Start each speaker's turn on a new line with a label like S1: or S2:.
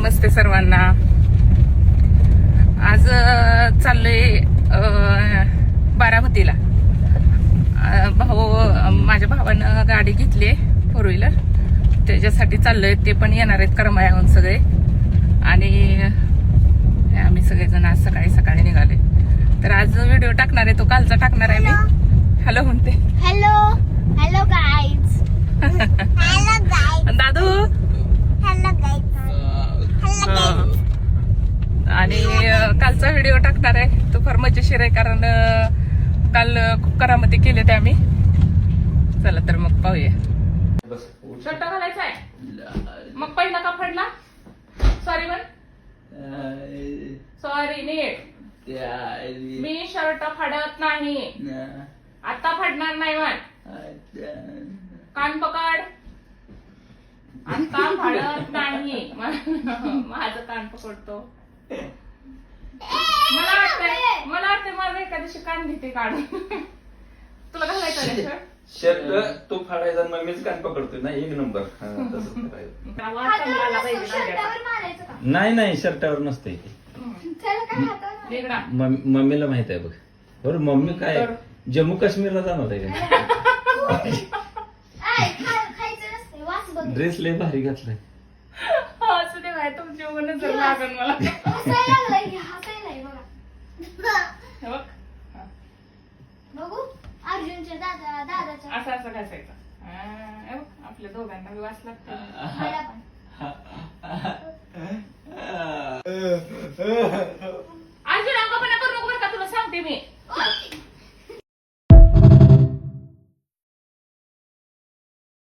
S1: नमस्ते सर्वांना. आज चाललोय बारामतीला. माझ्या भावानं गाडी घेतली आहे 4 व्हीलर, त्याच्यासाठी चाललोय. ते पण येणार आहेत करमाळ्याहून सगळे, आणि आम्ही सगळेजण आज सकाळी सकाळी निघाले. तर आज व्हिडिओ टाकणार आहे, तो कालचा टाकणार आहे मी. हॅलो म्हणते.
S2: Hello hello guys. Hello guys.
S1: दादू.
S2: Hello guys.
S1: आणि कालचा व्हिडिओ टाकणार आहे, तो फार मजेशीर आहे, कारण काल खूप करामती केले ते आम्ही. चला तर मग पाहूया. शर्ट घालायचा आहे मग पहिला का फडला? सॉरी म्हण. सॉरी नीट. मी शर्ट फाडत नाही, आता फाडणार नाही. म्हण कान पकड. आता फाडत नाही. माझं कान पकडतो. मला वाटतंय माझं एका दिवशी कान घेते काढून. तुला घालायचं शर्ट?
S3: शर्ट तो फाडायचा, मम्मीच कान पकडतोय ना. 1 नंबर. तसंच करायचं. नाही शर्टावर नसते. मम्मीला माहित आहे बघ. बरं मम्मी काय जम्मू काश्मीरला जाणार आहे का? ड्रेस लय भारी घातलाय.
S1: असं ते बाय तुमची नजर लागल मला.
S2: बघू अर्जुनच्या दादाच्या
S1: असं घासायचं. आपल्या दोघांना वास लागतो.